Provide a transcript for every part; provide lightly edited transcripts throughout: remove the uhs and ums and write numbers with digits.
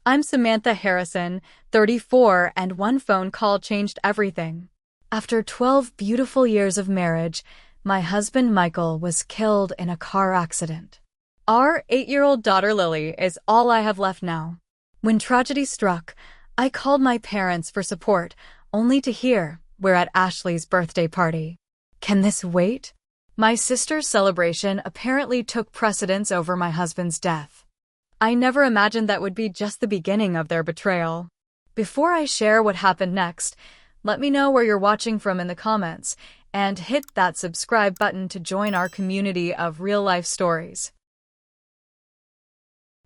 I'm Samantha Harrison, 34, and one phone call changed everything. After 12 beautiful years of marriage, my husband Michael was killed in a car accident. Our 8-year-old daughter Lily is all I have left now. When tragedy struck, I called my parents for support, only to hear we're at Ashley's birthday party. Can this wait? My sister's celebration apparently took precedence over my husband's death. I never imagined that would be just the beginning of their betrayal. Before I share what happened next, let me know where you're watching from in the comments, and hit that subscribe button to join our community of real-life stories.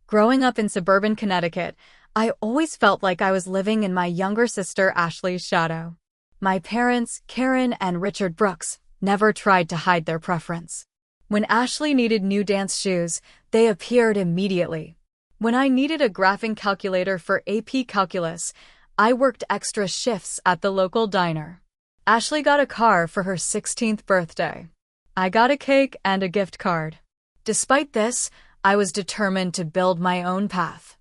Growing up in suburban Connecticut, I always felt like I was living in my younger sister Ashley's shadow. My parents, Karen and Richard Brooks, never tried to hide their preference. When Ashley needed new dance shoes, they appeared immediately. When I needed a graphing calculator for AP Calculus, I worked extra shifts at the local diner. Ashley got a car for her 16th birthday. I got a cake and a gift card. Despite this, I was determined to build my own path.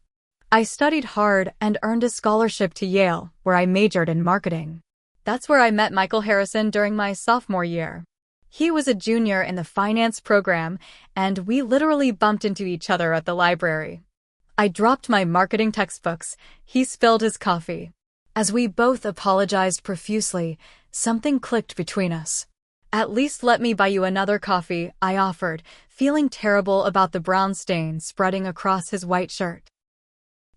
I studied hard and earned a scholarship to Yale, where I majored in marketing. That's where I met Michael Harrison during my sophomore year. He was a junior in the finance program, and we literally bumped into each other at the library. I dropped my marketing textbooks. He spilled his coffee. As we both apologized profusely, something clicked between us. "At least let me buy you another coffee," I offered, feeling terrible about the brown stain spreading across his white shirt.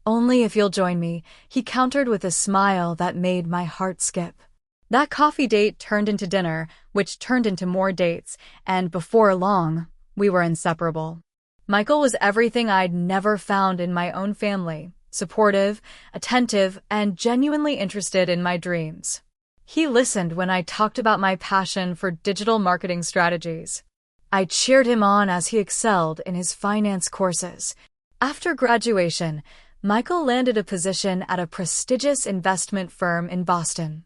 "Only if you'll join me," he countered with a smile that made my heart skip. That coffee date turned into dinner, which turned into more dates, and before long, we were inseparable. Michael was everything I'd never found in my own family: supportive, attentive, and genuinely interested in my dreams. He listened when I talked about my passion for digital marketing strategies. I cheered him on as he excelled in his finance courses. After graduation, Michael landed a position at a prestigious investment firm in Boston.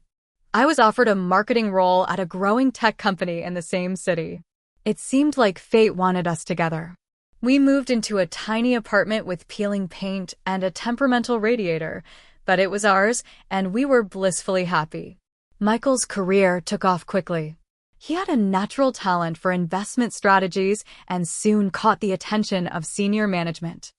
I was offered a marketing role at a growing tech company in the same city. It seemed like fate wanted us together. We moved into a tiny apartment with peeling paint and a temperamental radiator, but it was ours, and we were blissfully happy. Michael's career took off quickly. He had a natural talent for investment strategies and soon caught the attention of senior management.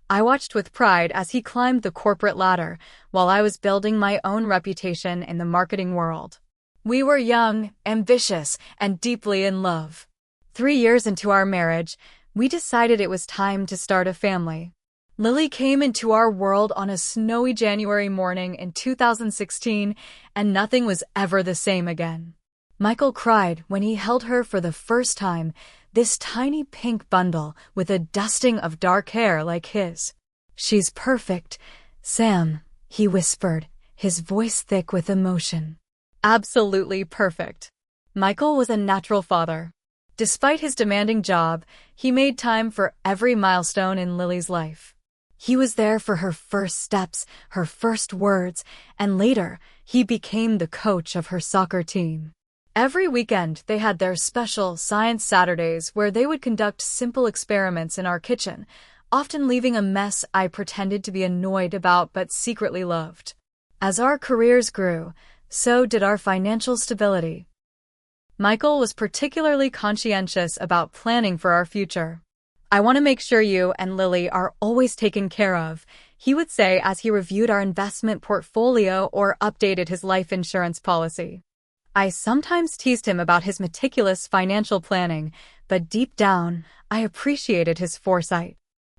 I watched with pride as he climbed the corporate ladder, while I was building my own reputation in the marketing world. We were young, ambitious, and deeply in love. 3 years into our marriage, we decided it was time to start a family. Lily came into our world on a snowy January morning in 2016, and nothing was ever the same again. Michael cried when he held her for the first time, this tiny pink bundle with a dusting of dark hair like his. "She's perfect, Sam," he whispered, his voice thick with emotion. Absolutely perfect. Michael was a natural father. Despite his demanding job, he made time for every milestone in Lily's life. He was there for her first steps, her first words, and later, he became the coach of her soccer team. Every weekend, they had their special Science Saturdays where they would conduct simple experiments in our kitchen, often leaving a mess I pretended to be annoyed about but secretly loved. As our careers grew, so did our financial stability. Michael was particularly conscientious about planning for our future. "I want to make sure you and Lily are always taken care of," he would say as he reviewed our investment portfolio or updated his life insurance policy. I sometimes teased him about his meticulous financial planning, but deep down, I appreciated his foresight.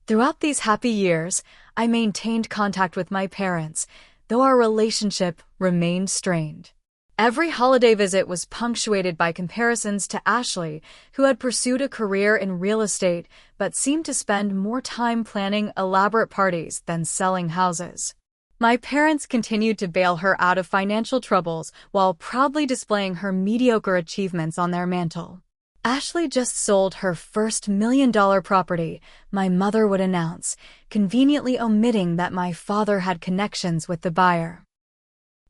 Throughout these happy years, I maintained contact with my parents, though our relationship remained strained. Every holiday visit was punctuated by comparisons to Ashley, who had pursued a career in real estate but seemed to spend more time planning elaborate parties than selling houses. My parents continued to bail her out of financial troubles while proudly displaying her mediocre achievements on their mantle. "Ashley just sold her first $1 million property," my mother would announce, conveniently omitting that my father had connections with the buyer.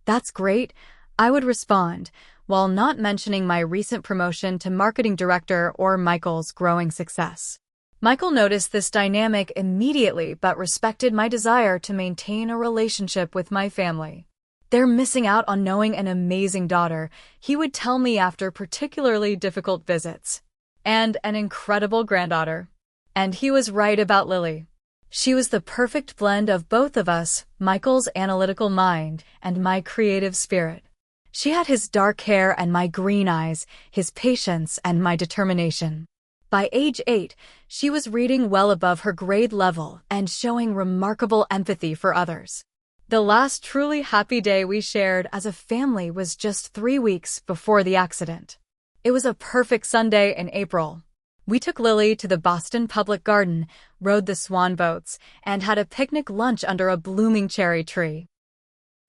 "That's great," I would respond, while not mentioning my recent promotion to marketing director or Michael's growing success. Michael noticed this dynamic immediately but respected my desire to maintain a relationship with my family. "They're missing out on knowing an amazing daughter," he would tell me after particularly difficult visits. "And an incredible granddaughter." And he was right about Lily. She was the perfect blend of both of us, Michael's analytical mind and my creative spirit. She had his dark hair and my green eyes, his patience and my determination. By age 8, she was reading well above her grade level and showing remarkable empathy for others. The last truly happy day we shared as a family was just 3 weeks before the accident. It was a perfect Sunday in April. We took Lily to the Boston Public Garden, rode the swan boats, and had a picnic lunch under a blooming cherry tree.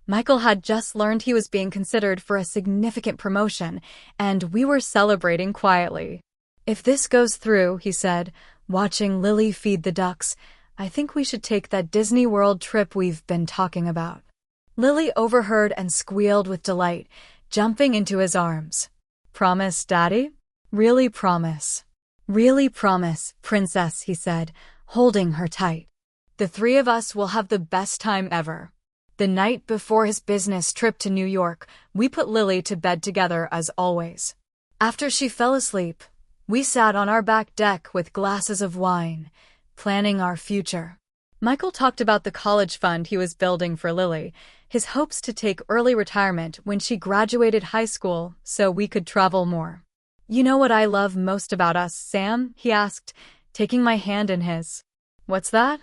Michael had just learned he was being considered for a significant promotion, and we were celebrating quietly. "If this goes through," he said, watching Lily feed the ducks, "I think we should take that Disney World trip we've been talking about." Lily overheard and squealed with delight, jumping into his arms. "Promise, Daddy?" "Really promise." "Really promise, Princess," he said, holding her tight. "The 3 of us will have the best time ever." The night before his business trip to New York, we put Lily to bed together as always. After she fell asleep, we sat on our back deck with glasses of wine, planning our future. Michael talked about the college fund he was building for Lily, his hopes to take early retirement when she graduated high school so we could travel more. "You know what I love most about us, Sam?" he asked, taking my hand in his. "What's that?"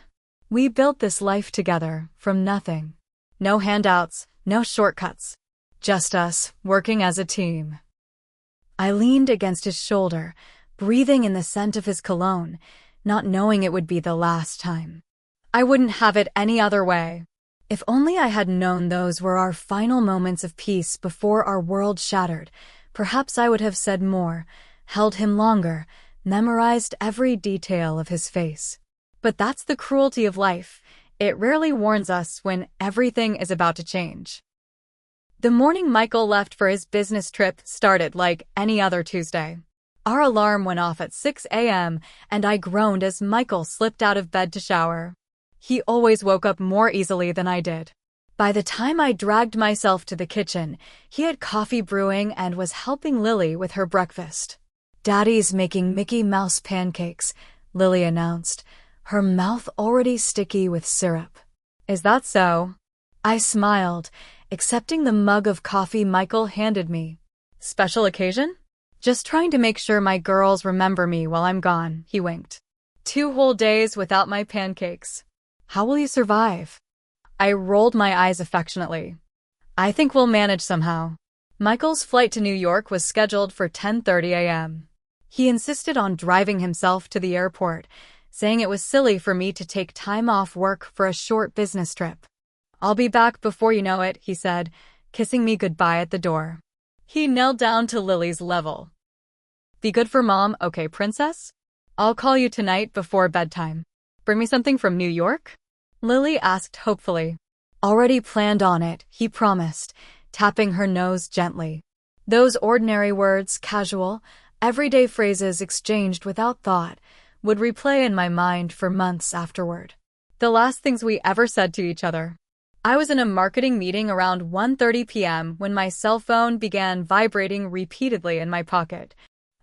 "We built this life together, from nothing. No handouts, no shortcuts. Just us, working as a team." I leaned against his shoulder, breathing in the scent of his cologne, not knowing it would be the last time. I wouldn't have it any other way. If only I had known those were our final moments of peace before our world shattered, perhaps I would have said more, held him longer, memorized every detail of his face. But that's the cruelty of life. It rarely warns us when everything is about to change. The morning Michael left for his business trip started like any other Tuesday. Our alarm went off at 6 a.m., and I groaned as Michael slipped out of bed to shower. He always woke up more easily than I did. By the time I dragged myself to the kitchen, he had coffee brewing and was helping Lily with her breakfast. "Daddy's making Mickey Mouse pancakes," Lily announced, her mouth already sticky with syrup. "Is that so?" I smiled, accepting the mug of coffee Michael handed me. "Special occasion?" "Just trying to make sure my girls remember me while I'm gone," he winked. 2 whole days without my pancakes. How will you survive? I rolled my eyes affectionately. "I think we'll manage somehow." Michael's flight to New York was scheduled for 10:30 a.m. He insisted on driving himself to the airport, saying it was silly for me to take time off work for a short business trip. "I'll be back before you know it," he said, kissing me goodbye at the door. He knelt down to Lily's level. "Be good for Mom, okay, Princess? I'll call you tonight before bedtime. Bring me something from New York?" Lily asked hopefully. "Already planned on it," he promised, tapping her nose gently. Those ordinary words, casual, everyday phrases exchanged without thought, would replay in my mind for months afterward. The last things we ever said to each other. I was in a marketing meeting around 1:30 p.m. when my cell phone began vibrating repeatedly in my pocket.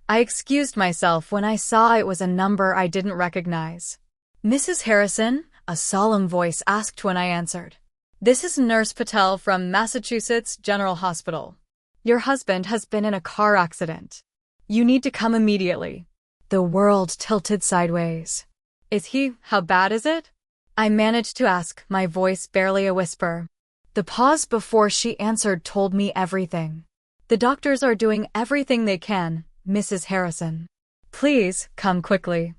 I excused myself when I saw it was a number I didn't recognize. "Mrs. Harrison?" a solemn voice asked when I answered. "This is Nurse Patel from Massachusetts General Hospital. Your husband has been in a car accident. You need to come immediately." The world tilted sideways. "Is he? How bad is it?" I managed to ask, my voice barely a whisper. The pause before she answered told me everything. "The doctors are doing everything they can, Mrs. Harrison. Please, come quickly."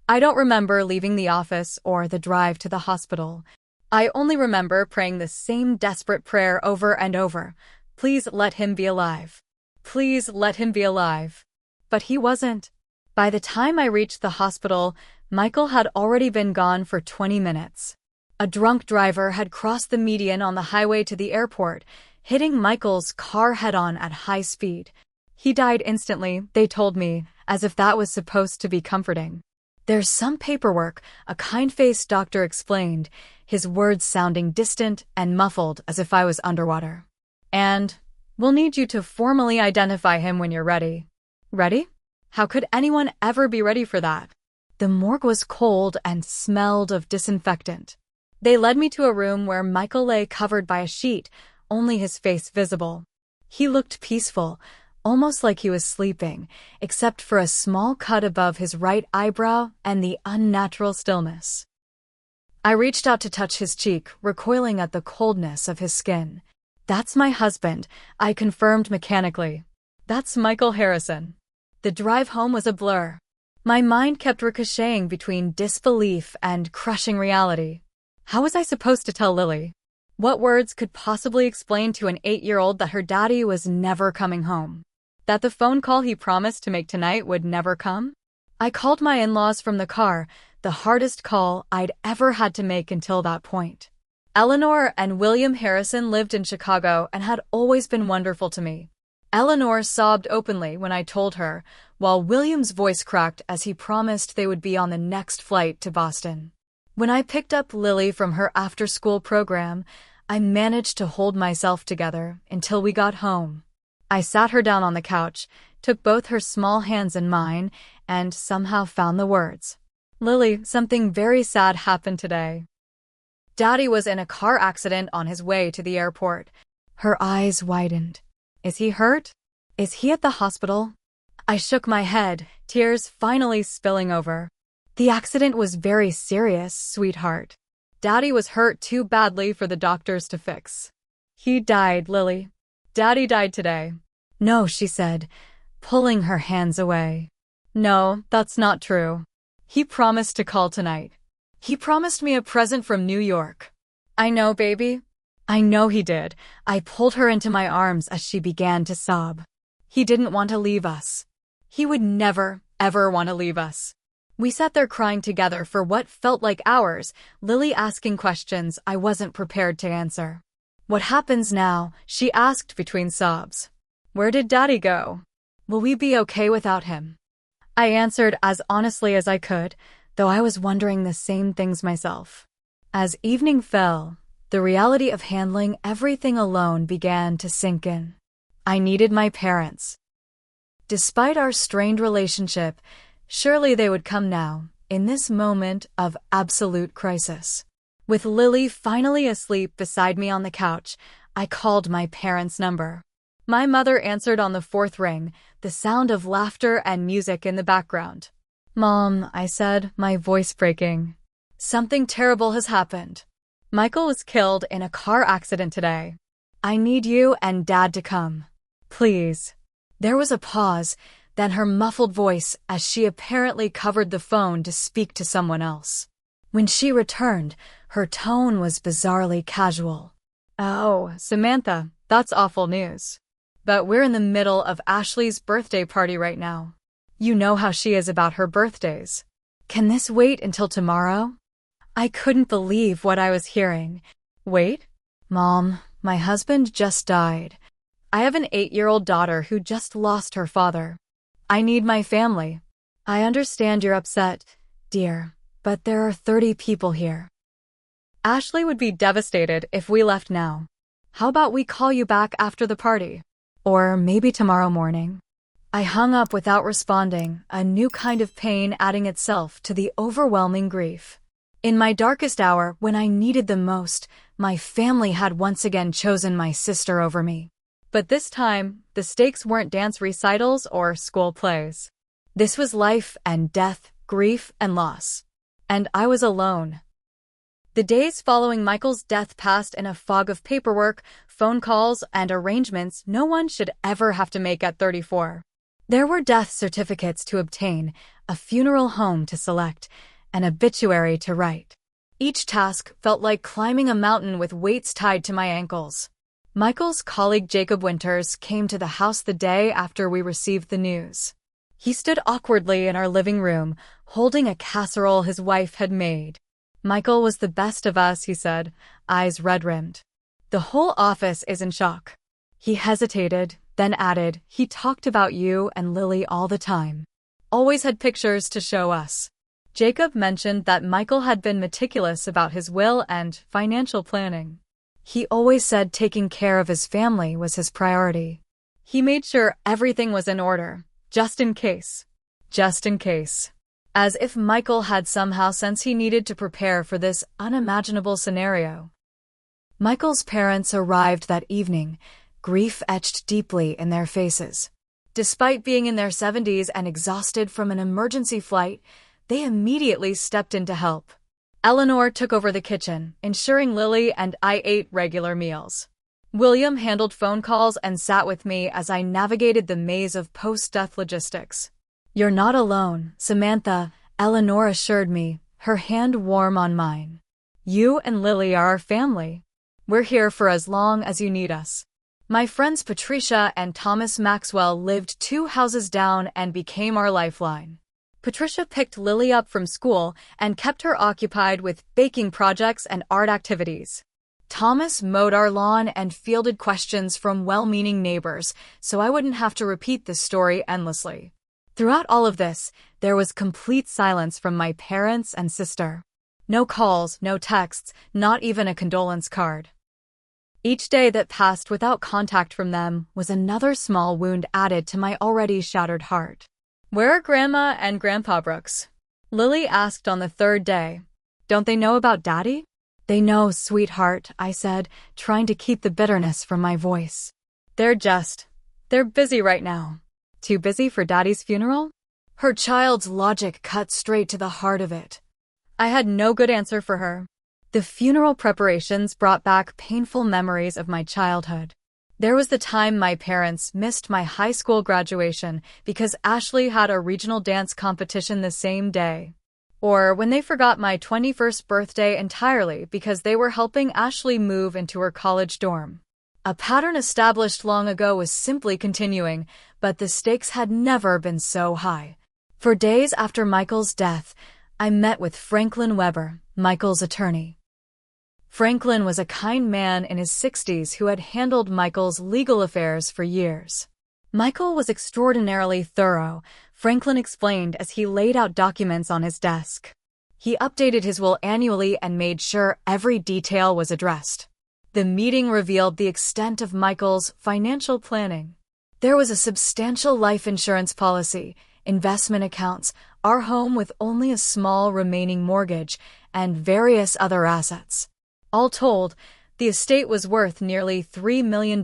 I don't remember leaving the office or the drive to the hospital. I only remember praying the same desperate prayer over and over. Please let him be alive. Please let him be alive. But he wasn't. By the time I reached the hospital, Michael had already been gone for 20 minutes. A drunk driver had crossed the median on the highway to the airport, hitting Michael's car head-on at high speed. He died instantly, they told me, as if that was supposed to be comforting. "There's some paperwork," a kind-faced doctor explained, his words sounding distant and muffled as if I was underwater. "And we'll need you to formally identify him when you're ready." Ready? How could anyone ever be ready for that? The morgue was cold and smelled of disinfectant. They led me to a room where Michael lay covered by a sheet, only his face visible. He looked peaceful, almost like he was sleeping, except for a small cut above his right eyebrow and the unnatural stillness. I reached out to touch his cheek, recoiling at the coldness of his skin. "That's my husband," I confirmed mechanically. "That's Michael Harrison." The drive home was a blur. My mind kept ricocheting between disbelief and crushing reality. How was I supposed to tell Lily? What words could possibly explain to an 8-year-old that her daddy was never coming home? That the phone call he promised to make tonight would never come? I called my in-laws from the car, the hardest call I'd ever had to make until that point. Eleanor and William Harrison lived in Chicago and had always been wonderful to me. Eleanor sobbed openly when I told her, while William's voice cracked as he promised they would be on the next flight to Boston. When I picked up Lily from her after-school program, I managed to hold myself together until we got home. I sat her down on the couch, took both her small hands in mine, and somehow found the words. "Lily, something very sad happened today. Daddy was in a car accident on his way to the airport." Her eyes widened. "Is he hurt? Is he at the hospital?" I shook my head, tears finally spilling over. "The accident was very serious, sweetheart. Daddy was hurt too badly for the doctors to fix. He died, Lily. Daddy died today." "No," she said, pulling her hands away. "No, that's not true. He promised to call tonight. He promised me a present from New York." "I know, baby. I know he did." I pulled her into my arms as she began to sob. "He didn't want to leave us. He would never, ever want to leave us." We sat there crying together for what felt like hours, Lily asking questions I wasn't prepared to answer. "What happens now?" she asked between sobs. "Where did Daddy go? Will we be okay without him?" I answered as honestly as I could, though I was wondering the same things myself. As evening fell, the reality of handling everything alone began to sink in. I needed my parents. Despite our strained relationship, surely they would come now, in this moment of absolute crisis. With Lily finally asleep beside me on the couch, I called my parents' number. My mother answered on the 4th ring, the sound of laughter and music in the background. "Mom," I said, my voice breaking. "Something terrible has happened. Michael was killed in a car accident today. I need you and Dad to come. Please." There was a pause, then her muffled voice as she apparently covered the phone to speak to someone else. When she returned, her tone was bizarrely casual. "Oh, Samantha, that's awful news. But we're in the middle of Ashley's birthday party right now. You know how she is about her birthdays. Can this wait until tomorrow?" I couldn't believe what I was hearing. "Wait? Mom, my husband just died. I have an 8-year-old daughter who just lost her father. I need my family. I understand you're upset, dear, but there are 30 people here. Ashley would be devastated if we left now. How about we call you back after the party? Or maybe tomorrow morning?" I hung up without responding, a new kind of pain adding itself to the overwhelming grief. In my darkest hour, when I needed them most, my family had once again chosen my sister over me. But this time, the stakes weren't dance recitals or school plays. This was life and death, grief and loss. And I was alone. The days following Michael's death passed in a fog of paperwork, phone calls, and arrangements no one should ever have to make at 34. There were death certificates to obtain, a funeral home to select, an obituary to write. Each task felt like climbing a mountain with weights tied to my ankles. Michael's colleague Jacob Winters came to the house the day after we received the news. He stood awkwardly in our living room, holding a casserole his wife had made. "Michael was the best of us," he said, eyes red-rimmed. "The whole office is in shock." He hesitated, then added, "He talked about you and Lily all the time. Always had pictures to show us. Jacob mentioned that Michael had been meticulous about his will and financial planning. He always said taking care of his family was his priority. He made sure everything was in order, just in case. Just in case. As if Michael had somehow sensed he needed to prepare for this unimaginable scenario. Michael's parents arrived that evening, grief etched deeply in their faces. Despite being in their 70s and exhausted from an emergency flight, they immediately stepped in to help. Eleanor took over the kitchen, ensuring Lily and I ate regular meals. William handled phone calls and sat with me as I navigated the maze of post-death logistics. "You're not alone, Samantha," Eleanor assured me, her hand warm on mine. "You and Lily are our family. We're here for as long as you need us." My friends Patricia and Thomas Maxwell lived 2 houses down and became our lifeline. Patricia picked Lily up from school and kept her occupied with baking projects and art activities. Thomas mowed our lawn and fielded questions from well-meaning neighbors, so I wouldn't have to repeat this story endlessly. Throughout all of this, there was complete silence from my parents and sister. No calls, no texts, not even a condolence card. Each day that passed without contact from them was another small wound added to my already shattered heart. "Where are Grandma and Grandpa Brooks?" Lily asked on the 3rd day. "Don't they know about Daddy?" "They know, sweetheart," I said, trying to keep the bitterness from my voice. They're busy right now." "Too busy for Daddy's funeral?" Her child's logic cut straight to the heart of it. I had no good answer for her. The funeral preparations brought back painful memories of my childhood. There was the time my parents missed my high school graduation because Ashley had a regional dance competition the same day. Or when they forgot my 21st birthday entirely because they were helping Ashley move into her college dorm. A pattern established long ago was simply continuing, but the stakes had never been so high. For days after Michael's death, I met with Franklin Weber, Michael's attorney. Franklin was a kind man in his 60s who had handled Michael's legal affairs for years. Michael was extraordinarily thorough, Franklin explained as he laid out documents on his desk. He updated his will annually and made sure every detail was addressed. The meeting revealed the extent of Michael's financial planning. There was a substantial life insurance policy, investment accounts, our home with only a small remaining mortgage, and various other assets. All told, the estate was worth nearly $3 million,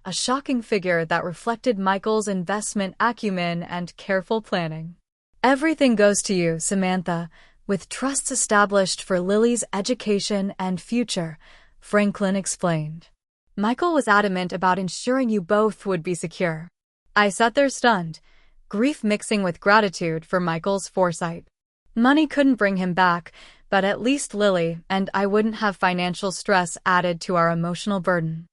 a shocking figure that reflected Michael's investment acumen and careful planning. "Everything goes to you, Samantha, with trusts established for Lily's education and future," Franklin explained. "Michael was adamant about ensuring you both would be secure." I sat there stunned, grief mixing with gratitude for Michael's foresight. Money couldn't bring him back, but at least Lily and I wouldn't have financial stress added to our emotional burden.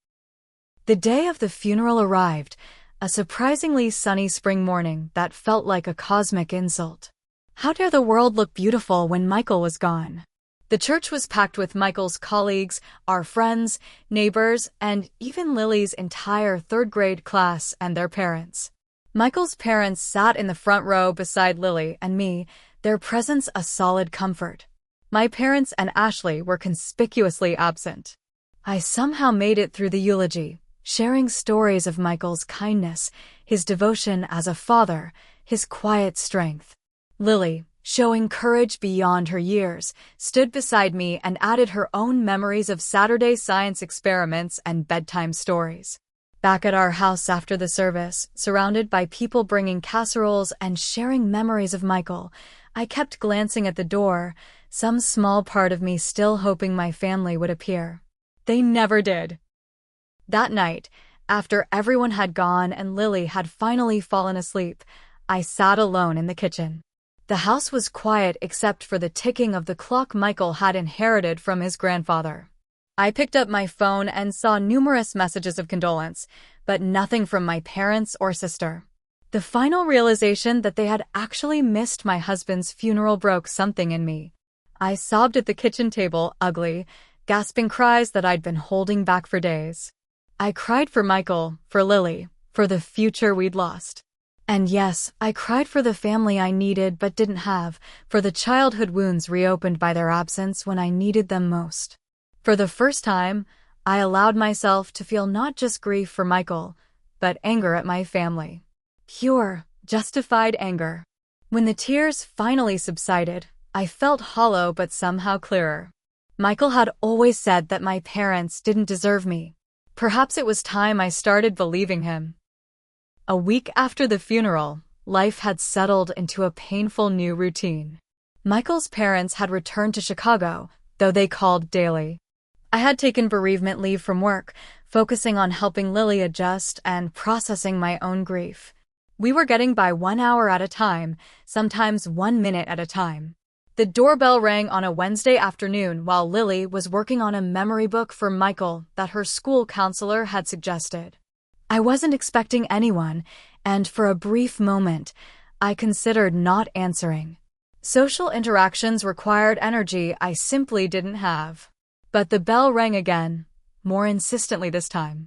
The day of the funeral arrived, a surprisingly sunny spring morning that felt like a cosmic insult. How dare the world look beautiful when Michael was gone? The church was packed with Michael's colleagues, our friends, neighbors, and even Lily's entire 3rd grade class and their parents. Michael's parents sat in the front row beside Lily and me, their presence a solid comfort. My parents and Ashley were conspicuously absent. I somehow made it through the eulogy, sharing stories of Michael's kindness, his devotion as a father, his quiet strength. Lily, showing courage beyond her years, stood beside me and added her own memories of Saturday science experiments and bedtime stories. Back at our house after the service, surrounded by people bringing casseroles and sharing memories of Michael, I kept glancing at the door, some small part of me still hoping my family would appear. They never did. That night, after everyone had gone and Lily had finally fallen asleep, I sat alone in the kitchen. The house was quiet except for the ticking of the clock Michael had inherited from his grandfather. I picked up my phone and saw numerous messages of condolence, but nothing from my parents or sister. The final realization that they had actually missed my husband's funeral broke something in me. I sobbed at the kitchen table, ugly, gasping cries that I'd been holding back for days. I cried for Michael, for Lily, for the future we'd lost. And yes, I cried for the family I needed but didn't have, for the childhood wounds reopened by their absence when I needed them most. For the first time, I allowed myself to feel not just grief for Michael, but anger at my family. Pure, justified anger. When the tears finally subsided, I felt hollow but somehow clearer. Michael had always said that my parents didn't deserve me. Perhaps it was time I started believing him. A week after the funeral, life had settled into a painful new routine. Michael's parents had returned to Chicago, though they called daily. I had taken bereavement leave from work, focusing on helping Lily adjust and processing my own grief. We were getting by 1 hour at a time, sometimes 1 minute at a time. The doorbell rang on a Wednesday afternoon while Lily was working on a memory book for Michael that her school counselor had suggested. I wasn't expecting anyone, and for a brief moment, I considered not answering. Social interactions required energy I simply didn't have. But the bell rang again, more insistently this time.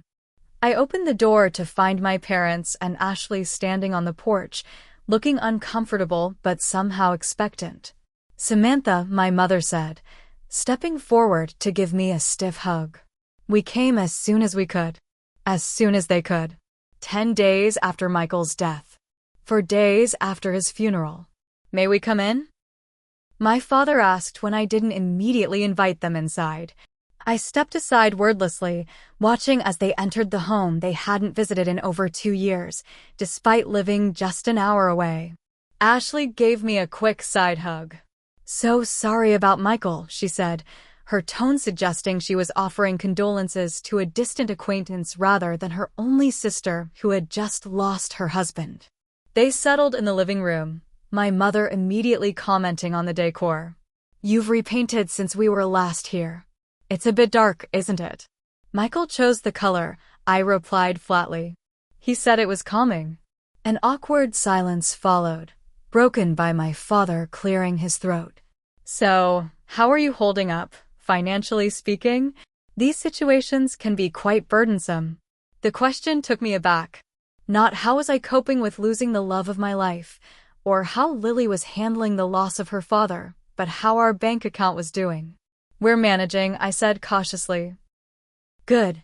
I opened the door to find my parents and Ashley standing on the porch, looking uncomfortable but somehow expectant. "Samantha," my mother said, stepping forward to give me a stiff hug. "We came as soon as we could." As soon as they could. 10 days after Michael's death. For days after his funeral. "May we come in?" My father asked when I didn't immediately invite them inside. I stepped aside wordlessly, watching as they entered the home they hadn't visited in over 2 years, despite living just an hour away. Ashley gave me a quick side hug. "So sorry about Michael," she said, her tone suggesting she was offering condolences to a distant acquaintance rather than her only sister who had just lost her husband. They settled in the living room, my mother immediately commenting on the decor. "You've repainted since we were last here. It's a bit dark, isn't it?" "Michael chose the color," I replied flatly. "He said it was calming." An awkward silence followed, broken by my father clearing his throat. "So, how are you holding up? Financially speaking, these situations can be quite burdensome." The question took me aback. Not how was I coping with losing the love of my life, or how Lily was handling the loss of her father, but how our bank account was doing. "We're managing," I said cautiously. Good,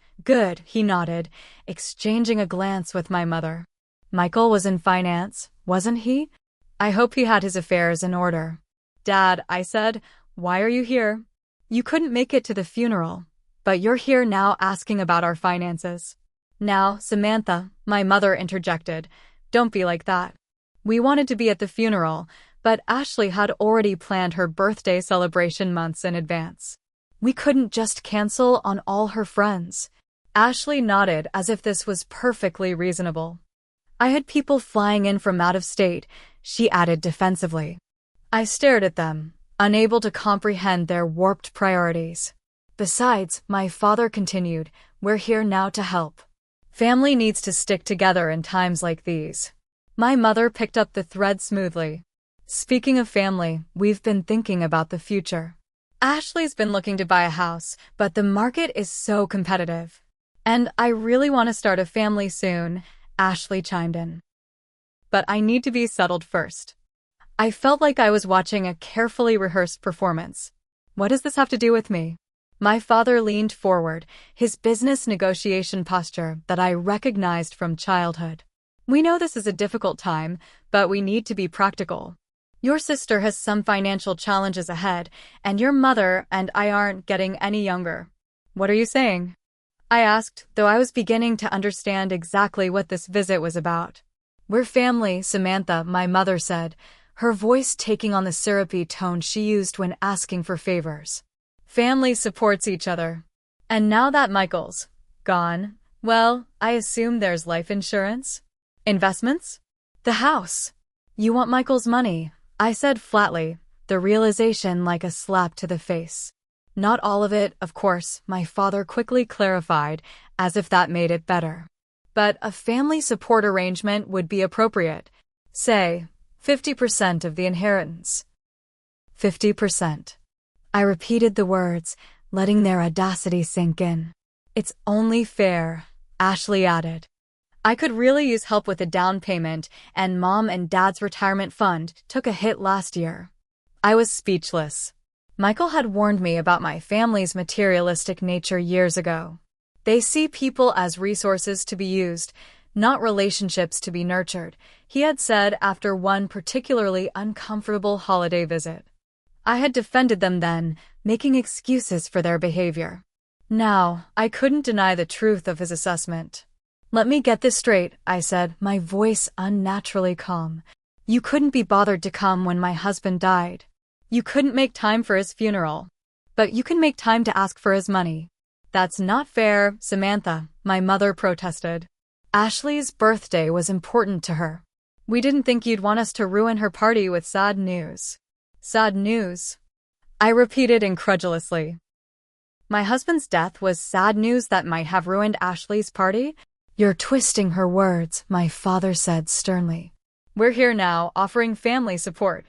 he nodded, exchanging a glance with my mother. "Michael was in finance, wasn't he? I hope he had his affairs in order." "Dad," I said, "why are you here? You couldn't make it to the funeral, but you're here now asking about our finances." "Now, Samantha," my mother interjected, "don't be like that. We wanted to be at the funeral, but Ashley had already planned her birthday celebration months in advance. We couldn't just cancel on all her friends." Ashley nodded as if this was perfectly reasonable. "I had people flying in from out of state," she added defensively. I stared at them, unable to comprehend their warped priorities. "Besides," my father continued, "we're here now to help. Family needs to stick together in times like these." My mother picked up the thread smoothly. "Speaking of family, we've been thinking about the future. Ashley's been looking to buy a house, but the market is so competitive. And I really want to start a family soon," Ashley chimed in. "But I need to be settled first." I felt like I was watching a carefully rehearsed performance. What does this have to do with me? My father leaned forward, his business negotiation posture that I recognized from childhood. "We know this is a difficult time, but we need to be practical. Your sister has some financial challenges ahead, and your mother and I aren't getting any younger." "What are you saying?" I asked, though I was beginning to understand exactly what this visit was about. "We're family, Samantha," my mother said, her voice taking on the syrupy tone she used when asking for favors. "Family supports each other. And now that Michael's gone, well, I assume there's life insurance? Investments? The house. You want Michael's money," I said flatly, the realization like a slap to the face. "Not all of it, of course," my father quickly clarified, as if that made it better. "But a family support arrangement would be appropriate. Say, 50% of the inheritance." 50%. I repeated the words, letting their audacity sink in. "It's only fair," Ashley added. I could really use help with a down payment, and Mom and Dad's retirement fund took a hit last year. I was speechless. Michael had warned me about my family's materialistic nature years ago. They see people as resources to be used, not relationships to be nurtured, he had said after one particularly uncomfortable holiday visit. I had defended them then, making excuses for their behavior. Now, I couldn't deny the truth of his assessment. "Let me get this straight," I said, my voice unnaturally calm. "You couldn't be bothered to come when my husband died. You couldn't make time for his funeral. But you can make time to ask for his money." "That's not fair, Samantha," my mother protested. "Ashley's birthday was important to her. We didn't think you'd want us to ruin her party with sad news." "Sad news?" I repeated incredulously. "My husband's death was sad news that might have ruined Ashley's party?" "You're twisting her words," my father said sternly. "We're here now, offering family support."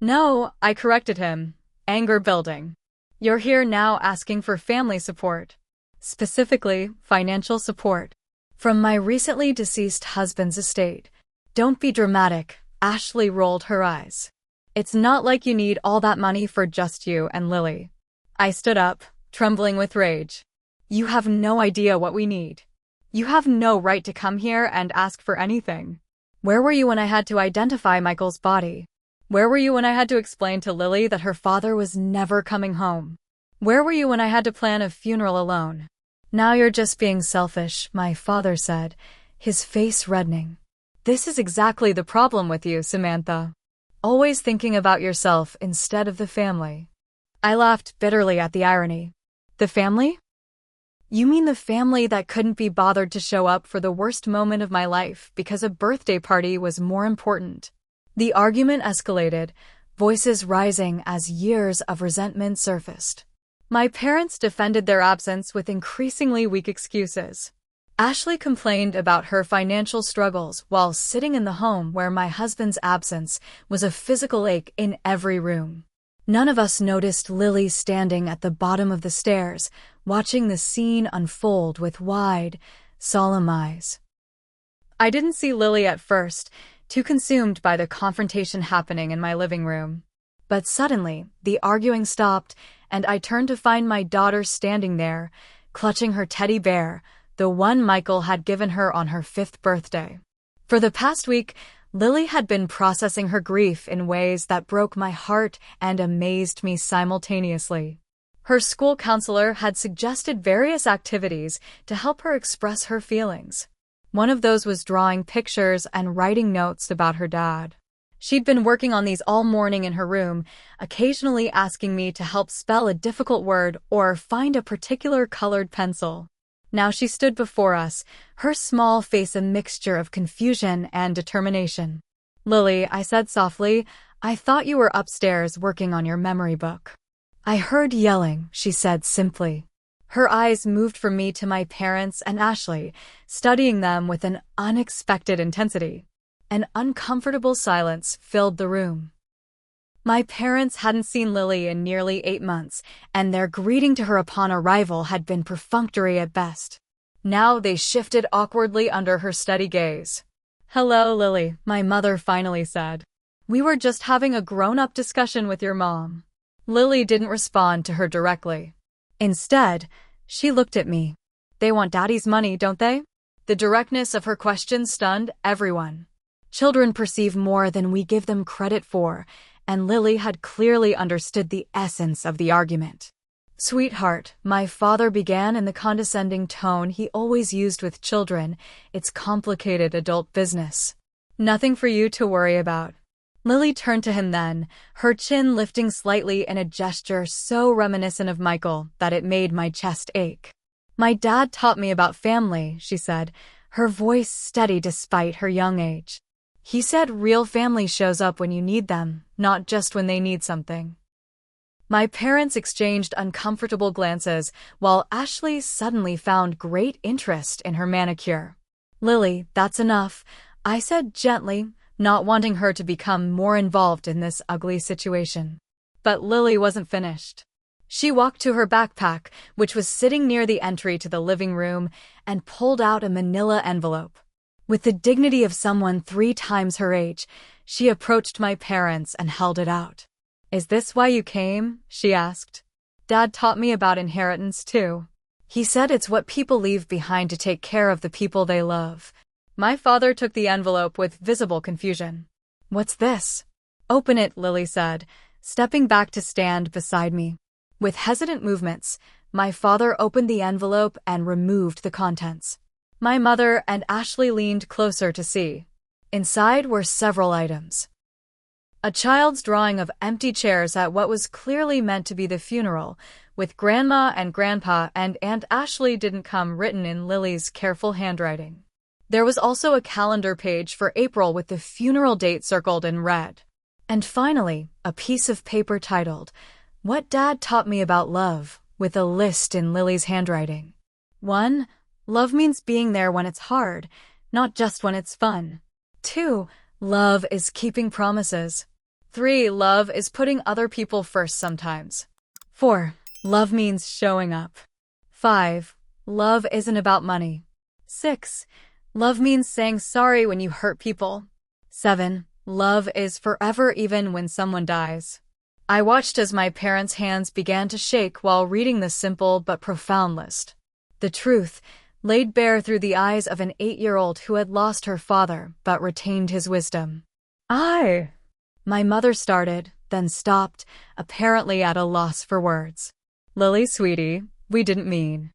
"No," I corrected him, anger building. "You're here now asking for family support. Specifically, financial support. From my recently deceased husband's estate." "Don't be dramatic," Ashley rolled her eyes. "It's not like you need all that money for just you and Lily." I stood up, trembling with rage. "You have no idea what we need. You have no right to come here and ask for anything. Where were you when I had to identify Michael's body? Where were you when I had to explain to Lily that her father was never coming home? Where were you when I had to plan a funeral alone?" "Now you're just being selfish," my father said, his face reddening. "This is exactly the problem with you, Samantha. Always thinking about yourself instead of the family." I laughed bitterly at the irony. "The family? You mean the family that couldn't be bothered to show up for the worst moment of my life because a birthday party was more important?" The argument escalated, voices rising as years of resentment surfaced. My parents defended their absence with increasingly weak excuses. Ashley complained about her financial struggles while sitting in the home where my husband's absence was a physical ache in every room. None of us noticed Lily standing at the bottom of the stairs, watching the scene unfold with wide, solemn eyes. I didn't see Lily at first, too consumed by the confrontation happening in my living room. But suddenly, the arguing stopped, and I turned to find my daughter standing there, clutching her teddy bear, the one Michael had given her on her 5th birthday. For the past week, Lily had been processing her grief in ways that broke my heart and amazed me simultaneously. Her school counselor had suggested various activities to help her express her feelings. One of those was drawing pictures and writing notes about her dad. She'd been working on these all morning in her room, occasionally asking me to help spell a difficult word or find a particular colored pencil. Now she stood before us, her small face a mixture of confusion and determination. "Lily," I said softly, "I thought you were upstairs working on your memory book." "I heard yelling," she said simply. Her eyes moved from me to my parents and Ashley, studying them with an unexpected intensity. An uncomfortable silence filled the room. My parents hadn't seen Lily in nearly 8 months, and their greeting to her upon arrival had been perfunctory at best. Now they shifted awkwardly under her steady gaze. "Hello, Lily," my mother finally said. "We were just having a grown-up discussion with your mom." Lily didn't respond to her directly. Instead, she looked at me. "They want Daddy's money, don't they?" The directness of her question stunned everyone. Children perceive more than we give them credit for, and Lily had clearly understood the essence of the argument. "Sweetheart," my father began in the condescending tone he always used with children, "it's complicated adult business. Nothing for you to worry about." Lily turned to him then, her chin lifting slightly in a gesture so reminiscent of Michael that it made my chest ache. "My dad taught me about family," she said, her voice steady despite her young age. "He said real family shows up when you need them, not just when they need something." My parents exchanged uncomfortable glances, while Ashley suddenly found great interest in her manicure. "Lily, that's enough," I said gently, not wanting her to become more involved in this ugly situation. But Lily wasn't finished. She walked to her backpack, which was sitting near the entry to the living room, and pulled out a manila envelope. With the dignity of someone 3 times her age, she approached my parents and held it out. "Is this why you came?" she asked. "Dad taught me about inheritance too. He said it's what people leave behind to take care of the people they love." My father took the envelope with visible confusion. "What's this?" "Open it," Lily said, stepping back to stand beside me. With hesitant movements, my father opened the envelope and removed the contents. My mother and Ashley leaned closer to see. Inside were several items. A child's drawing of empty chairs at what was clearly meant to be the funeral, with Grandma and Grandpa and Aunt Ashley didn't come written in Lily's careful handwriting. There was also a calendar page for April with the funeral date circled in red. And finally, a piece of paper titled, "What Dad Taught Me About Love," with a list in Lily's handwriting. 1. Love means being there when it's hard, not just when it's fun. 2. Love is keeping promises. 3. Love is putting other people first sometimes. 4. Love means showing up. 5. Love isn't about money. 6. Love means saying sorry when you hurt people. 7. Love is forever even when someone dies. I watched as my parents' hands began to shake while reading this simple but profound list. The truth, laid bare through the eyes of an 8-year-old who had lost her father but retained his wisdom. My mother started, then stopped, apparently at a loss for words. "Lily, sweetie, we didn't mean."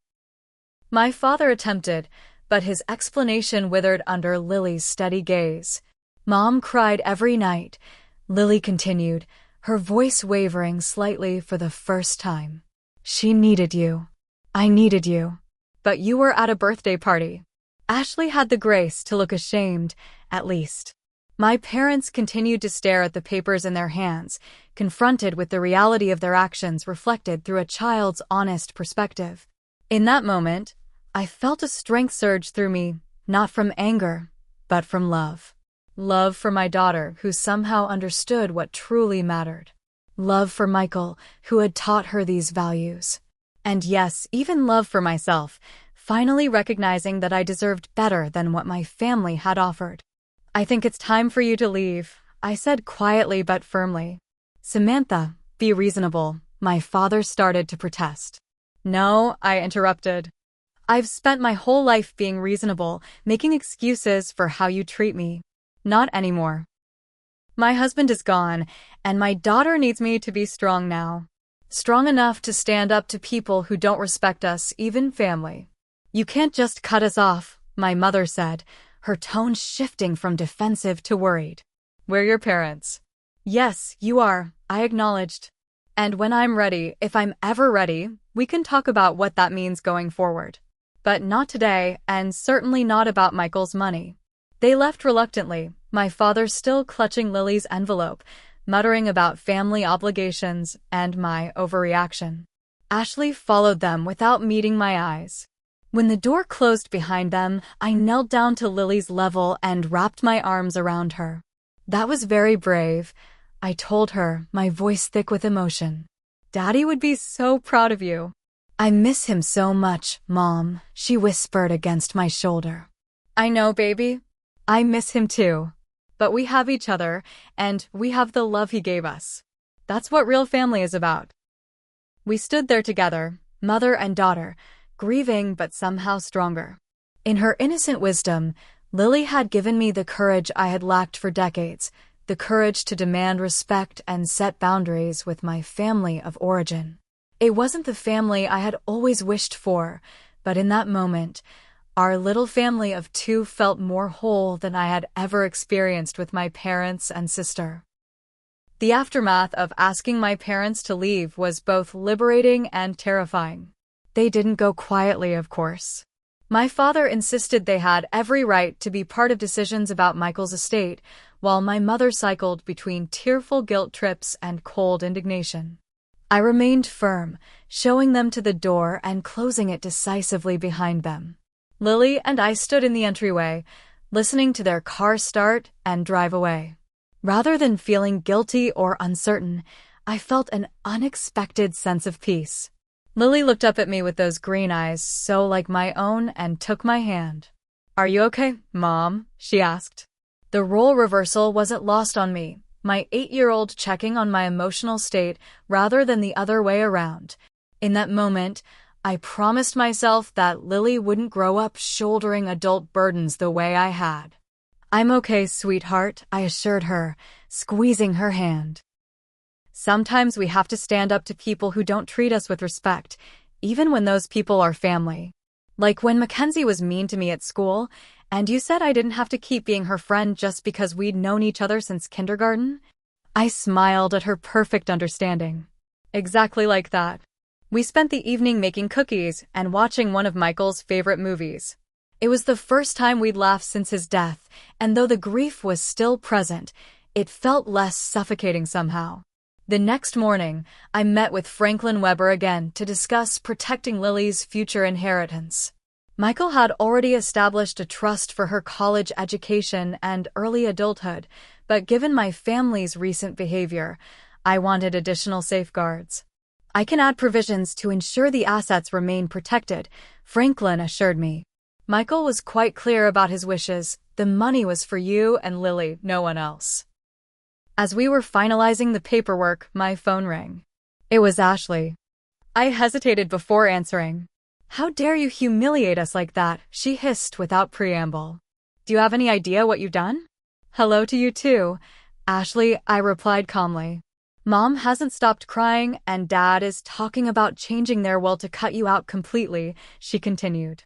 My father attempted, but his explanation withered under Lily's steady gaze. "Mom cried every night," Lily continued, her voice wavering slightly for the first time. "She needed you. I needed you. But you were at a birthday party." Ashley had the grace to look ashamed, at least. My parents continued to stare at the papers in their hands, confronted with the reality of their actions reflected through a child's honest perspective. In that moment, I felt a strength surge through me, not from anger, but from love. Love for my daughter, who somehow understood what truly mattered. Love for Michael, who had taught her these values. And yes, even love for myself, finally recognizing that I deserved better than what my family had offered. "I think it's time for you to leave," I said quietly but firmly. "Samantha, be reasonable," my father started to protest. "No," I interrupted. "I've spent my whole life being reasonable, making excuses for how you treat me. Not anymore. My husband is gone, and my daughter needs me to be strong now. Strong enough to stand up to people who don't respect us, even family." "You can't just cut us off," my mother said, her tone shifting from defensive to worried. "We're your parents." "Yes, you are," I acknowledged. "And when I'm ready, if I'm ever ready, we can talk about what that means going forward. But not today, and certainly not about Michael's money." They left reluctantly, my father still clutching Lily's envelope, muttering about family obligations and my overreaction. Ashley followed them without meeting my eyes. When the door closed behind them, I knelt down to Lily's level and wrapped my arms around her. "That was very brave," I told her, my voice thick with emotion. "Daddy would be so proud of you." "I miss him so much, Mom," she whispered against my shoulder. "I know, baby. I miss him too. But we have each other, and we have the love he gave us. That's what real family is about." We stood there together, mother and daughter, grieving but somehow stronger. In her innocent wisdom, Lily had given me the courage I had lacked for decades, the courage to demand respect and set boundaries with my family of origin. It wasn't the family I had always wished for, but in that moment, our little family of 2 felt more whole than I had ever experienced with my parents and sister. The aftermath of asking my parents to leave was both liberating and terrifying. They didn't go quietly, of course. My father insisted they had every right to be part of decisions about Michael's estate, while my mother cycled between tearful guilt trips and cold indignation. I remained firm, showing them to the door and closing it decisively behind them. Lily and I stood in the entryway, listening to their car start and drive away. Rather than feeling guilty or uncertain, I felt an unexpected sense of peace. Lily looked up at me with those green eyes so like my own and took my hand. "Are you okay, Mom?" she asked. The role reversal wasn't lost on me, my 8-year-old checking on my emotional state rather than the other way around. In that moment, I promised myself that Lily wouldn't grow up shouldering adult burdens the way I had. "I'm okay, sweetheart," I assured her, squeezing her hand. Sometimes we have to stand up to people who don't treat us with respect, even when those people are family. Like when Mackenzie was mean to me at school, and you said I didn't have to keep being her friend just because we'd known each other since kindergarten? I smiled at her perfect understanding. Exactly like that. We spent the evening making cookies and watching one of Michael's favorite movies. It was the first time we'd laughed since his death, and though the grief was still present, it felt less suffocating somehow. The next morning, I met with Franklin Weber again to discuss protecting Lily's future inheritance. Michael had already established a trust for her college education and early adulthood, but given my family's recent behavior, I wanted additional safeguards. "I can add provisions to ensure the assets remain protected," Franklin assured me. Michael was quite clear about his wishes. The money was for you and Lily, no one else. As we were finalizing the paperwork, my phone rang. It was Ashley. I hesitated before answering. "How dare you humiliate us like that?" she hissed without preamble. "Do you have any idea what you've done?" "Hello to you too, Ashley," I replied calmly. "Mom hasn't stopped crying, and Dad is talking about changing their will to cut you out completely," she continued.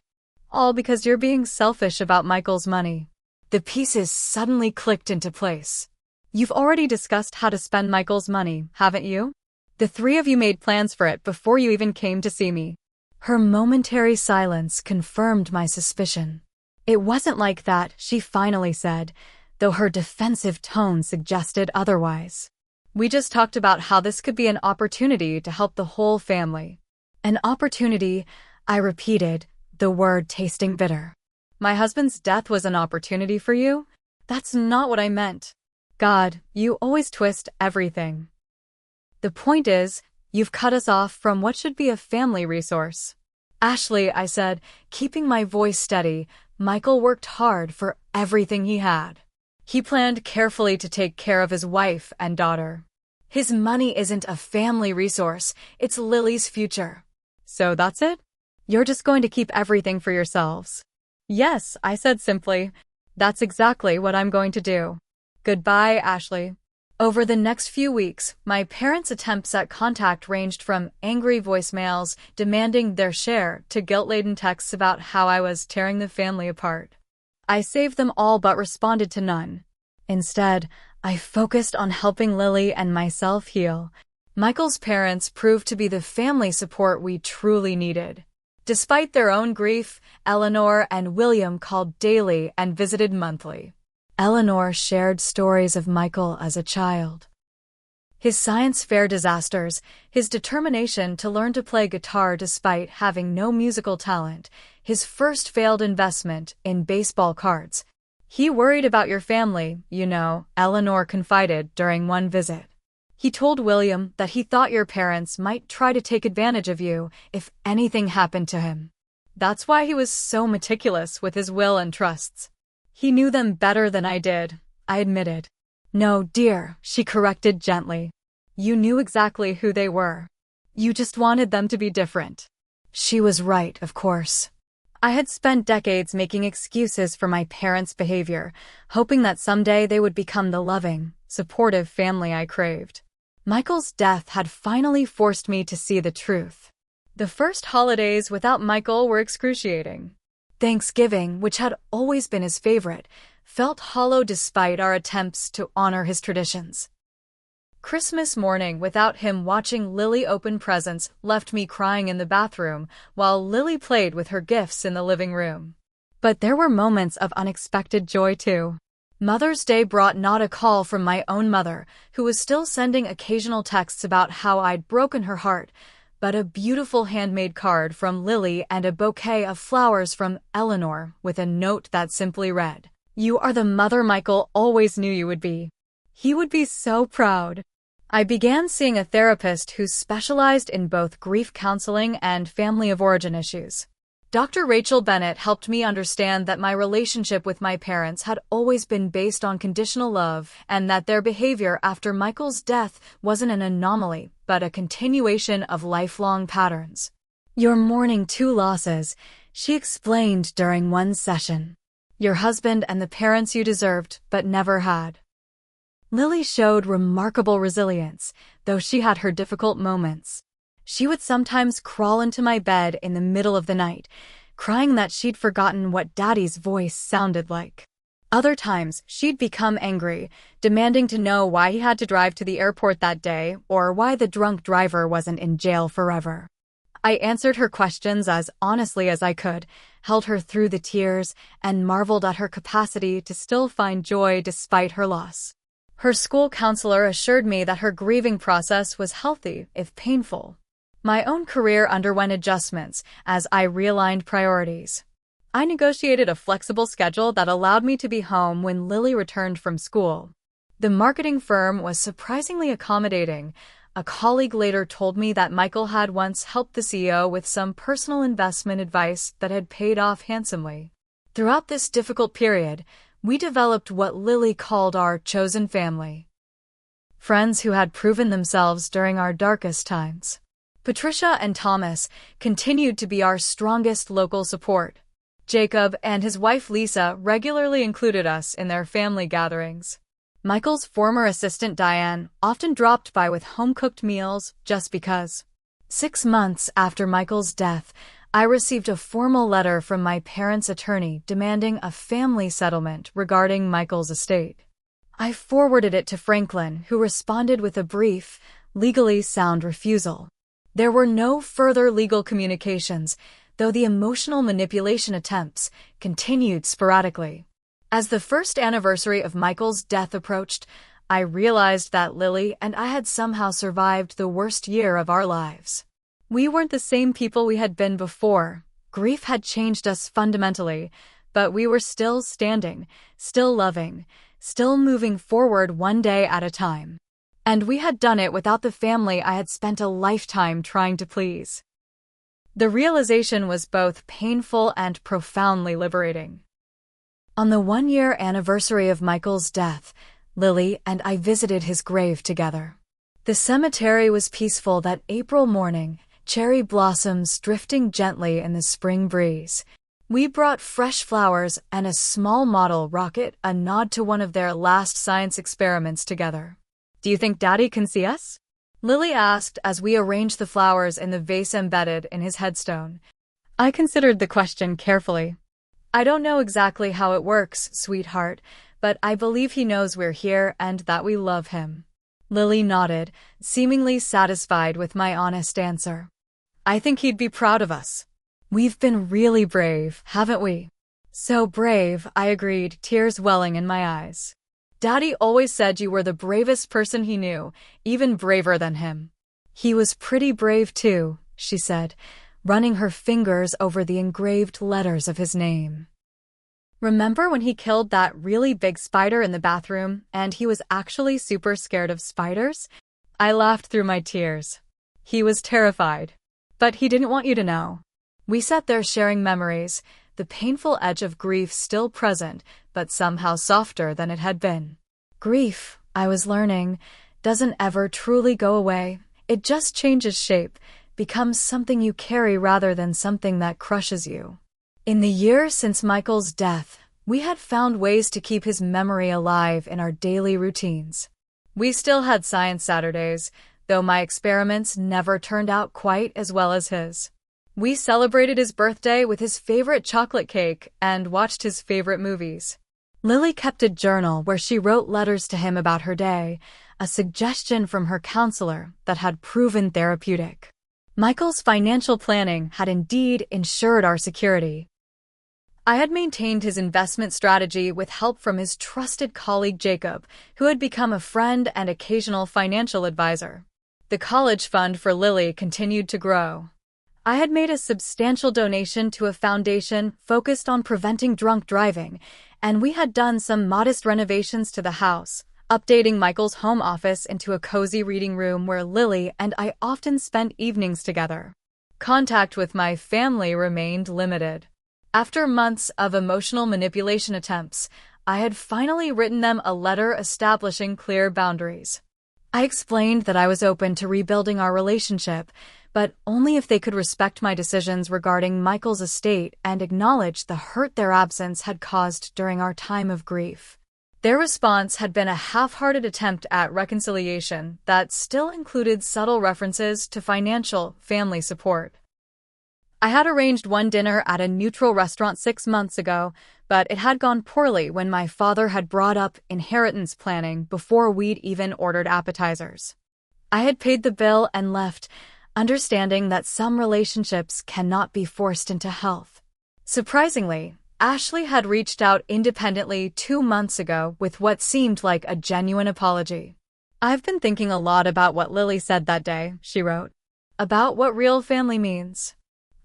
"All because you're being selfish about Michael's money." The pieces suddenly clicked into place. "You've already discussed how to spend Michael's money, haven't you? The three of you made plans for it before you even came to see me." Her momentary silence confirmed my suspicion. "It wasn't like that," she finally said, though her defensive tone suggested otherwise. "We just talked about how this could be an opportunity to help the whole family." "An opportunity," I repeated, the word tasting bitter. "My husband's death was an opportunity for you? That's not what I meant." God, you always twist everything. "The point is, you've cut us off from what should be a family resource." "Ashley," I said, keeping my voice steady, "Michael worked hard for everything he had. He planned carefully to take care of his wife and daughter. His money isn't a family resource, it's Lily's future." "So that's it? You're just going to keep everything for yourselves?" "Yes," I said simply. "That's exactly what I'm going to do. Goodbye, Ashley." Over the next few weeks, my parents' attempts at contact ranged from angry voicemails demanding their share to guilt-laden texts about how I was tearing the family apart. I saved them all but responded to none. Instead, I focused on helping Lily and myself heal. Michael's parents proved to be the family support we truly needed. Despite their own grief, Eleanor and William called daily and visited monthly. Eleanor shared stories of Michael as a child. His science fair disasters, his determination to learn to play guitar despite having no musical talent, his first failed investment in baseball cards. "He worried about your family, you know," Eleanor confided during one visit. "He told William that he thought your parents might try to take advantage of you if anything happened to him. That's why he was so meticulous with his will and trusts." "He knew them better than I did," I admitted. "No, dear," she corrected gently. "You knew exactly who they were. You just wanted them to be different." She was right, of course. I had spent decades making excuses for my parents' behavior, hoping that someday they would become the loving, supportive family I craved. Michael's death had finally forced me to see the truth. The first holidays without Michael were excruciating. Thanksgiving, which had always been his favorite, felt hollow despite our attempts to honor his traditions. Christmas morning without him watching Lily open presents left me crying in the bathroom while Lily played with her gifts in the living room. But there were moments of unexpected joy too. Mother's Day brought not a call from my own mother, who was still sending occasional texts about how I'd broken her heart, but a beautiful handmade card from Lily and a bouquet of flowers from Eleanor with a note that simply read, "You are the mother Michael always knew you would be. He would be so proud." I began seeing a therapist who specialized in both grief counseling and family of origin issues. Dr. Rachel Bennett helped me understand that my relationship with my parents had always been based on conditional love and that their behavior after Michael's death wasn't an anomaly, but a continuation of lifelong patterns. "You're mourning two losses," she explained during one session. "Your husband and the parents you deserved, but never had." Lily showed remarkable resilience, though she had her difficult moments. She would sometimes crawl into my bed in the middle of the night, crying that she'd forgotten what Daddy's voice sounded like. Other times, she'd become angry, demanding to know why he had to drive to the airport that day or why the drunk driver wasn't in jail forever. I answered her questions as honestly as I could, held her through the tears, and marveled at her capacity to still find joy despite her loss. Her school counselor assured me that her grieving process was healthy, if painful. My own career underwent adjustments as I realigned priorities. I negotiated a flexible schedule that allowed me to be home when Lily returned from school. The marketing firm was surprisingly accommodating. A colleague later told me that Michael had once helped the CEO with some personal investment advice that had paid off handsomely. Throughout this difficult period, we developed what Lily called our chosen family. Friends who had proven themselves during our darkest times. Patricia and Thomas continued to be our strongest local support. Jacob and his wife Lisa regularly included us in their family gatherings. Michael's former assistant Diane often dropped by with home-cooked meals just because. 6 months after Michael's death, I received a formal letter from my parents' attorney demanding a family settlement regarding Michael's estate. I forwarded it to Franklin, who responded with a brief, legally sound refusal. There were no further legal communications, though the emotional manipulation attempts continued sporadically. As the first anniversary of Michael's death approached, I realized that Lily and I had somehow survived the worst year of our lives. We weren't the same people we had been before. Grief had changed us fundamentally, but we were still standing, still loving, still moving forward one day at a time. And we had done it without the family I had spent a lifetime trying to please. The realization was both painful and profoundly liberating. On the 1-year anniversary of Michael's death, Lily and I visited his grave together. The cemetery was peaceful that April morning, cherry blossoms drifting gently in the spring breeze. We brought fresh flowers and a small model rocket, a nod to one of their last science experiments together. "Do you think Daddy can see us?" Lily asked as we arranged the flowers in the vase embedded in his headstone. I considered the question carefully. "I don't know exactly how it works, sweetheart, but I believe he knows we're here and that we love him." Lily nodded, seemingly satisfied with my honest answer. "I think he'd be proud of us. We've been really brave, haven't we?" "So brave," I agreed, tears welling in my eyes. "Daddy always said you were the bravest person he knew, even braver than him." "He was pretty brave too," she said, running her fingers over the engraved letters of his name. "Remember when he killed that really big spider in the bathroom and he was actually super scared of spiders?" I laughed through my tears. "He was terrified. But he didn't want you to know." We sat there sharing memories, the painful edge of grief still present, but somehow softer than it had been. Grief, I was learning, doesn't ever truly go away. It just changes shape, becomes something you carry rather than something that crushes you. In the years since Michael's death, we had found ways to keep his memory alive in our daily routines. We still had science Saturdays, though my experiments never turned out quite as well as his. We celebrated his birthday with his favorite chocolate cake and watched his favorite movies. Lily kept a journal where she wrote letters to him about her day, a suggestion from her counselor that had proven therapeutic. Michael's financial planning had indeed ensured our security. I had maintained his investment strategy with help from his trusted colleague Jacob, who had become a friend and occasional financial advisor. The college fund for Lily continued to grow. I had made a substantial donation to a foundation focused on preventing drunk driving, and we had done some modest renovations to the house, updating Michael's home office into a cozy reading room where Lily and I often spent evenings together. Contact with my family remained limited. After months of emotional manipulation attempts, I had finally written them a letter establishing clear boundaries. I explained that I was open to rebuilding our relationship, but only if they could respect my decisions regarding Michael's estate and acknowledge the hurt their absence had caused during our time of grief. Their response had been a half-hearted attempt at reconciliation that still included subtle references to financial family support. I had arranged one dinner at a neutral restaurant 6 months ago, but it had gone poorly when my father had brought up inheritance planning before we'd even ordered appetizers. I had paid the bill and left, understanding that some relationships cannot be forced into health. Surprisingly, Ashley had reached out independently 2 months ago with what seemed like a genuine apology. "I've been thinking a lot about what Lily said that day," she wrote. "About what real family means.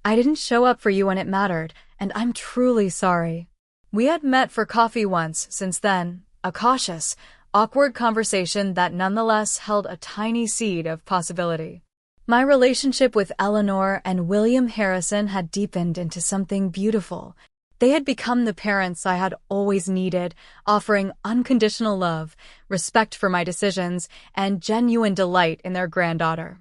I didn't show up for you when it mattered, and I'm truly sorry." We had met for coffee once since then, a cautious, awkward conversation that nonetheless held a tiny seed of possibility. My relationship with Eleanor and William Harrison had deepened into something beautiful. They had become the parents I had always needed, offering unconditional love, respect for my decisions, and genuine delight in their granddaughter.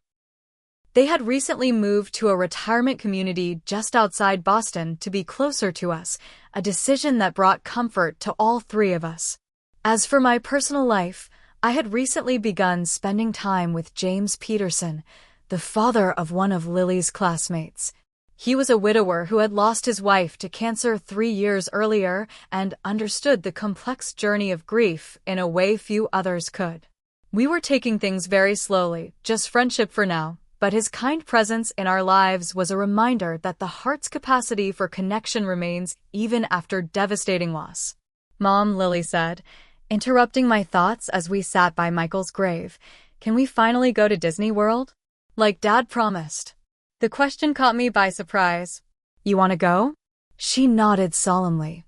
They had recently moved to a retirement community just outside Boston to be closer to us, a decision that brought comfort to all three of us. As for my personal life, I had recently begun spending time with James Peterson, the father of one of Lily's classmates. He was a widower who had lost his wife to cancer 3 years earlier and understood the complex journey of grief in a way few others could. We were taking things very slowly, just friendship for now, but his kind presence in our lives was a reminder that the heart's capacity for connection remains even after devastating loss. "Mom," Lily said, interrupting my thoughts as we sat by Michael's grave, "can we finally go to Disney World? Like Dad promised." The question caught me by surprise. "You want to go?" She nodded solemnly.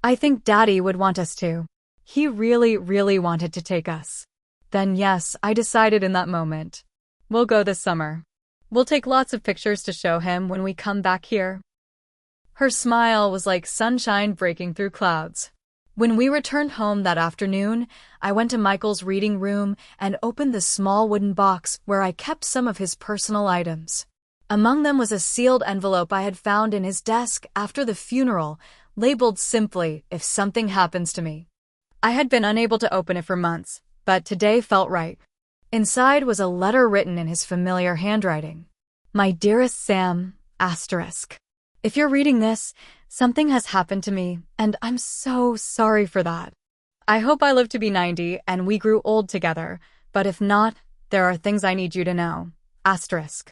"I think Daddy would want us to. He really, really wanted to take us." "Then yes," I decided in that moment. "We'll go this summer. We'll take lots of pictures to show him when we come back here." Her smile was like sunshine breaking through clouds. When we returned home that afternoon, I went to Michael's reading room and opened the small wooden box where I kept some of his personal items. Among them was a sealed envelope I had found in his desk after the funeral, labeled simply, "If something happens to me." I had been unable to open it for months, but today felt right. Inside was a letter written in his familiar handwriting. "My dearest Sam, asterisk. If you're reading this, something has happened to me, and I'm so sorry for that. I hope I live to be 90 and we grew old together, but if not, there are things I need you to know. Asterisk.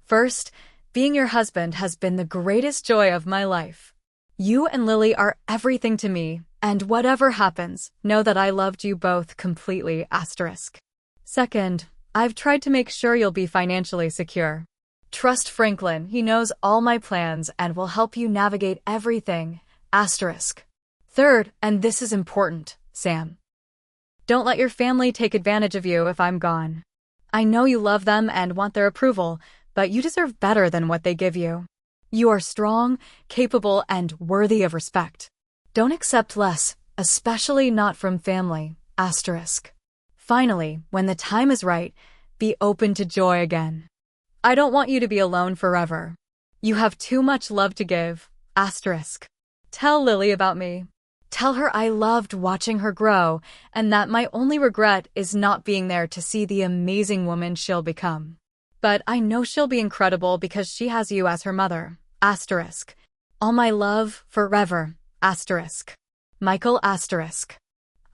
First, being your husband has been the greatest joy of my life. You and Lily are everything to me, and whatever happens, know that I loved you both completely. Asterisk. Second, I've tried to make sure you'll be financially secure. Trust Franklin, he knows all my plans and will help you navigate everything. Asterisk. Third, and this is important, Sam. Don't let your family take advantage of you if I'm gone. I know you love them and want their approval, but you deserve better than what they give you. You are strong, capable, and worthy of respect. Don't accept less, especially not from family. Asterisk. Finally, when the time is right, be open to joy again. I don't want you to be alone forever. You have too much love to give. Asterisk. Tell Lily about me. Tell her I loved watching her grow, and that my only regret is not being there to see the amazing woman she'll become. But I know she'll be incredible because she has you as her mother. Asterisk. All my love, forever. Asterisk. Michael. Asterisk.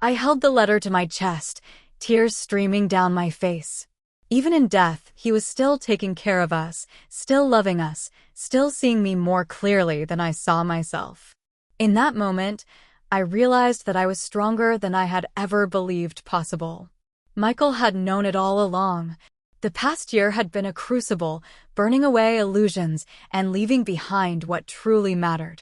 I held the letter to my chest, tears streaming down my face. Even in death, he was still taking care of us, still loving us, still seeing me more clearly than I saw myself. In that moment, I realized that I was stronger than I had ever believed possible. Michael had known it all along. The past year had been a crucible, burning away illusions and leaving behind what truly mattered.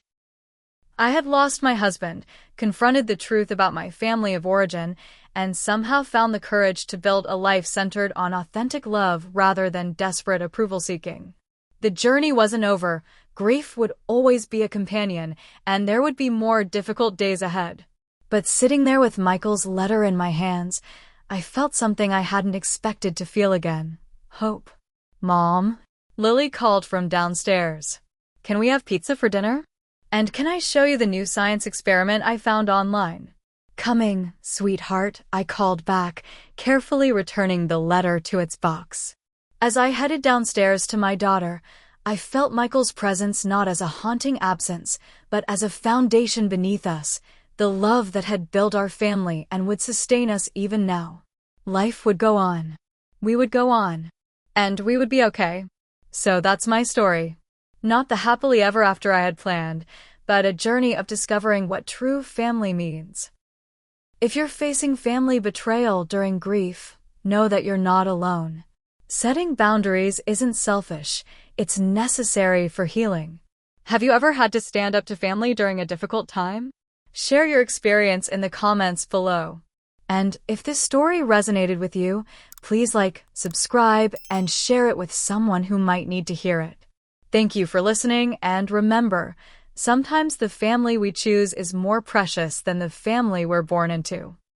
I had lost my husband, confronted the truth about my family of origin, and somehow found the courage to build a life centered on authentic love rather than desperate approval-seeking. The journey wasn't over. Grief would always be a companion, and there would be more difficult days ahead. But sitting there with Michael's letter in my hands, I felt something I hadn't expected to feel again. Hope. Mom? Lily called from downstairs. Can we have pizza for dinner? And can I show you the new science experiment I found online? Coming, sweetheart, I called back, carefully returning the letter to its box. As I headed downstairs to my daughter, I felt Michael's presence not as a haunting absence, but as a foundation beneath us, the love that had built our family and would sustain us even now. Life would go on. We would go on. And we would be okay. So that's my story. Not the happily ever after I had planned, but a journey of discovering what true family means. If you're facing family betrayal during grief, know that you're not alone. Setting boundaries isn't selfish, it's necessary for healing. Have you ever had to stand up to family during a difficult time? Share your experience in the comments below. And if this story resonated with you, please like, subscribe, and share it with someone who might need to hear it. Thank you for listening, and remember, sometimes the family we choose is more precious than the family we're born into.